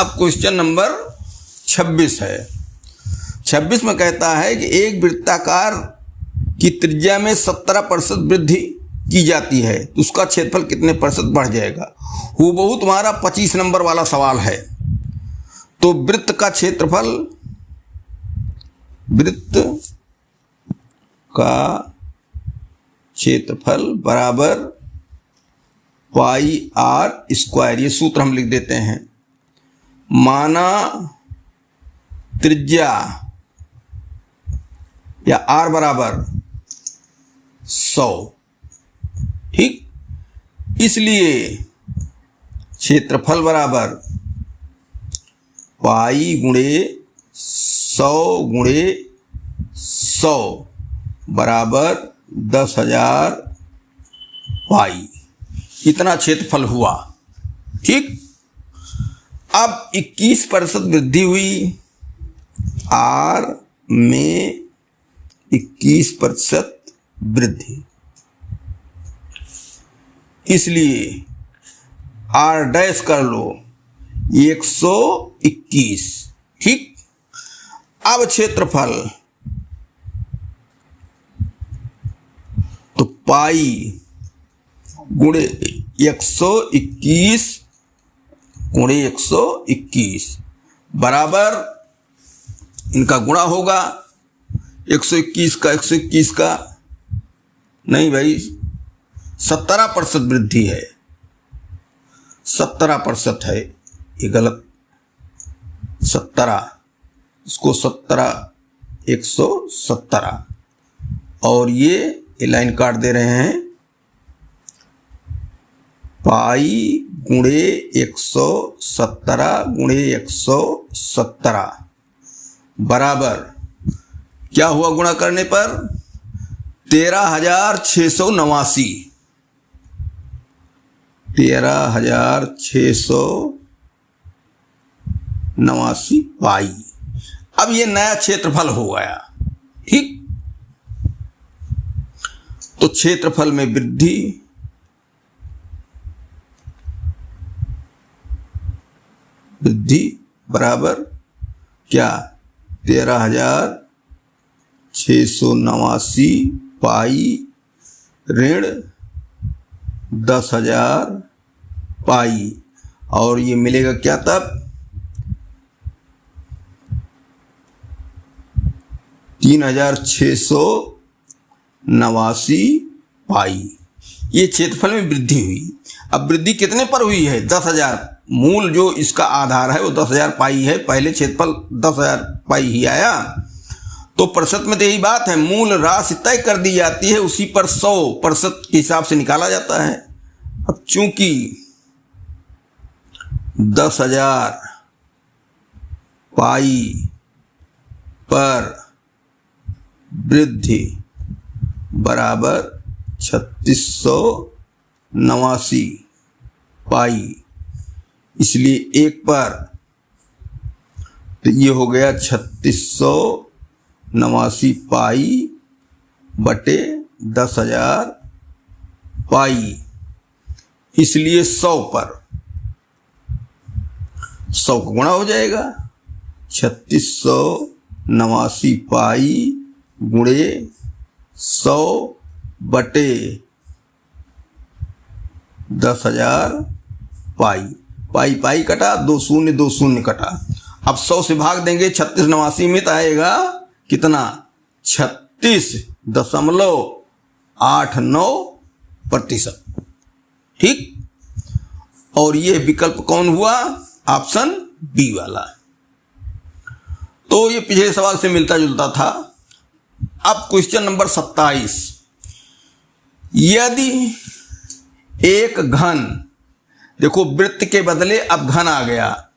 अब question number 26 है। 26 में कहता है कि एक वृत्ताकार की त्रिज्या में 17% वृद्धि की जाती है तो उसका क्षेत्रफल कितने प्रतिशत बढ़ जाएगा। हूबहू तुम्हारा 25 नंबर वाला सवाल है। तो वृत्त का क्षेत्रफल बराबर पाई आर स्क्वायर, ये सूत्र हम लिख देते हैं। माना त्रिज्या या आर बराबर 100, ठीक, इसलिए क्षेत्रफल बराबर पाई गुणे 100 गुणे 100 बराबर 10,000 पाई, इतना क्षेत्रफल हुआ, ठीक। अब 21% वृद्धि हुई, आर में 21% वृद्धि, इसलिए आर डैश कर लो 121, ठीक। अब क्षेत्रफल तो पाई गुणे 121 गुणे 121 बराबर, इनका गुणा होगा 121 का 121 का, नहीं भाई 17% वृद्धि है, 17% है, ये गलत, 17, इसको 17 117 और ये लाइन काट दे रहे हैं, पाई गुणे 117 गुणे 117 बराबर क्या हुआ गुणा करने पर 13,689, 13,689 पाई। अब ये नया क्षेत्रफल हो गया, ठीक। तो क्षेत्रफल में वृद्धि बराबर क्या 13,689 पाई ऋण 10,000 पाई, और ये मिलेगा क्या तब 3,689 पाई। ये क्षेत्रफल में वृद्धि हुई। अब वृद्धि कितने पर हुई है 10,000, मूल जो इसका आधार है वो 10,000 पाई है, पहले क्षेत्रफल 10,000 पाई ही आया, तो प्रतिशत में तो यही बात है, मूल राशि तय कर दी जाती है, उसी पर 100% के हिसाब से निकाला जाता है। अब चूंकि 10,000 पाई पर वृद्धि बराबर 3,689 पाई, इसलिए एक पर तो ये हो गया 3,689 पाई बटे 10,000 पाई, इसलिए 100 पर 100 का गुणा हो जाएगा, 3,689 पाई गुणे 100 बटे 10,000 पाई, पाई पाई कटा, 2 शून्य 2 शून्य कटा। अब 100 से भाग देंगे 3689 में तो आएगा कितना 36.89%, ठीक। और ये विकल्प कौन हुआ, ऑप्शन बी वाला। तो ये पिछले सवाल से मिलता जुलता था। अब क्वेश्चन नंबर 27, यदि एक घन, देखो वृत्त के बदले अब घन आ गया,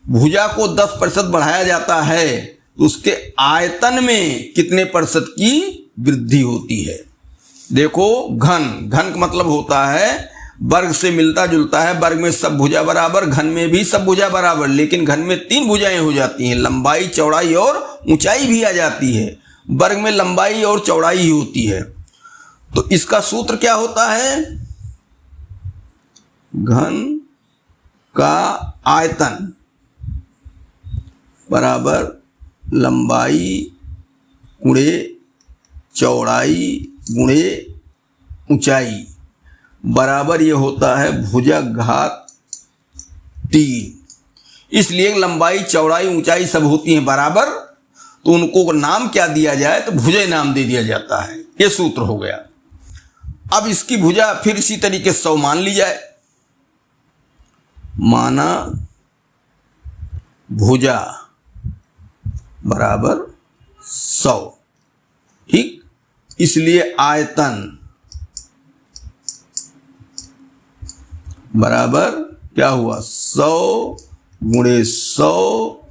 भुजा को 10% बढ़ाया जाता है तो उसके आयतन में कितने प्रतिशत की वृद्धि होती है। देखो घन, घन का मतलब होता है वर्ग से मिलता जुलता है, वर्ग में सब भुजा बराबर, घन में भी सब भुजा बराबर, लेकिन घन में 3 भुजाएं हो जाती हैं, लंबाई चौड़ाई और ऊंचाई भी आ जाती है, वर्ग में लंबाई और चौड़ाई ही होती है। तो इसका सूत्र क्या होता है, घन का आयतन बराबर लंबाई गुणे चौड़ाई गुणे ऊंचाई बराबर ये होता है भुजा घात 3। इसलिए लंबाई चौड़ाई ऊंचाई सब होती हैं बराबर, तो उनको नाम क्या दिया जाए तो भुजा नाम दे दिया जाता है। ये सूत्र हो गया। अब इसकी भुजा फिर इसी तरीके 100 मान ली जाए। माना भुजा बराबर 100, ठीक। इसलिए आयतन बराबर क्या हुआ 100 गुणे 100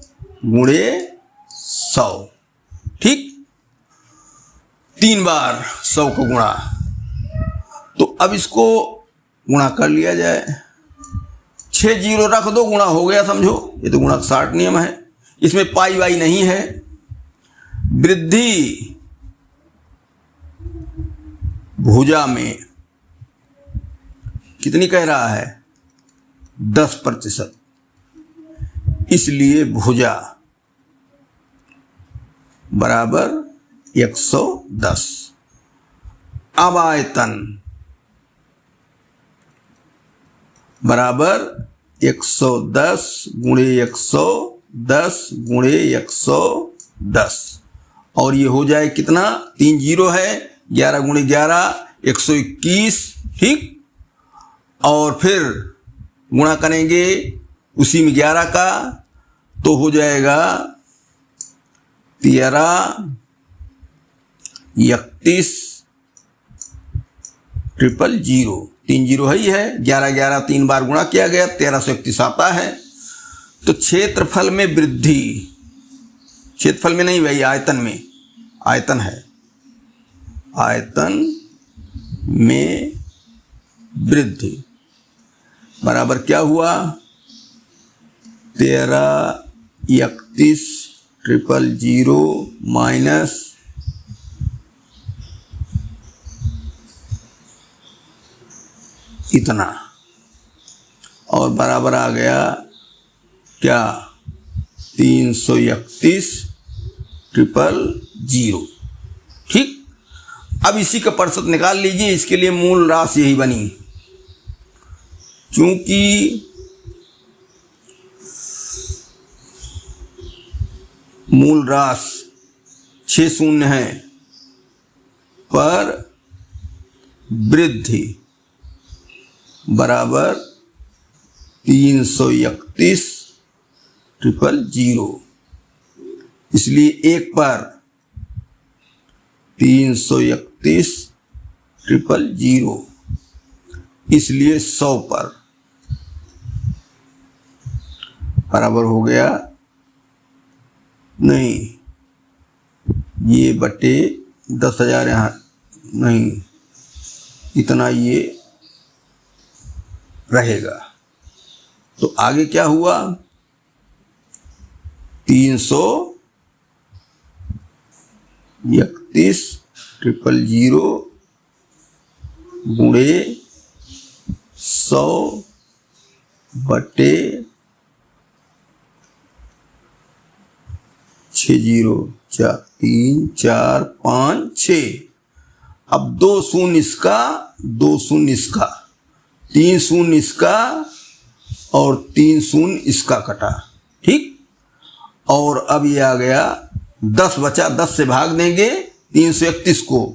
गुणे 100, ठीक। 3 बार 100 को गुणा, तो अब इसको गुणा कर लिया जाए। 6 जीरो रख दो, गुणा हो गया समझो। ये तो गुणा 60 नियम है, इसमें पाई वाई नहीं है। वृद्धि भुजा में कितनी कह रहा है 10%, इसलिए भुजा बराबर 110। अब आयतन बराबर 110 गुणे 110 गुणे 110, और ये हो जाए कितना 3 जीरो है, 11 गुणे 11 121, ठीक। और फिर गुणा करेंगे उसी में 11 का, तो हो जाएगा 13 31 000। 3 जीरो ही है, 11 11 3 बार गुणा किया गया 1331 आता है। तो क्षेत्रफल में वृद्धि, क्षेत्रफल में नहीं भाई, आयतन में, आयतन है, आयतन में वृद्धि बराबर क्या हुआ 13 31 000 माइनस इतना, और बराबर आ गया क्या 331 000, ठीक। अब इसी का प्रतिशत निकाल लीजिए। इसके लिए मूल राशि यही बनी, चूंकि मूल राशि 6 शून्य है, पर वृद्धि बराबर 331 000, इसलिए 1 पर 331 000, इसलिए 100 पर बराबर हो गया, नहीं ये बटे 10,000 यहाँ नहीं, इतना ये रहेगा। तो आगे क्या हुआ 331 000 गुणे 100 बटे 6 0 4 3 4 5 6। अब 2 शून्य इसका, 2 शून्य इसका, 3 शून्य इसका और 3 शून्य इसका कटा, ठीक। और अब ये आ गया 10 बचा, 10 से भाग देंगे 331 को,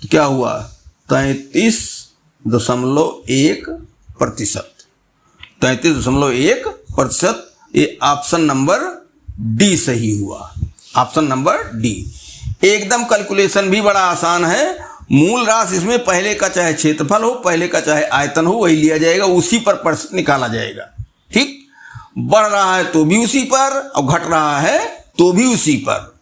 तो क्या हुआ 33.1%। 33.1%। ये ऑप्शन नंबर डी सही हुआ, ऑप्शन नंबर डी। एकदम कैलकुलेशन भी बड़ा आसान है। मूल राशि इसमें पहले का चाहे क्षेत्रफल हो, पहले का चाहे आयतन हो, वही लिया जाएगा, उसी पर प्रतिशत निकाला जाएगा, ठीक। बढ़ रहा है तो भी उसी पर, और घट रहा है तो भी उसी पर।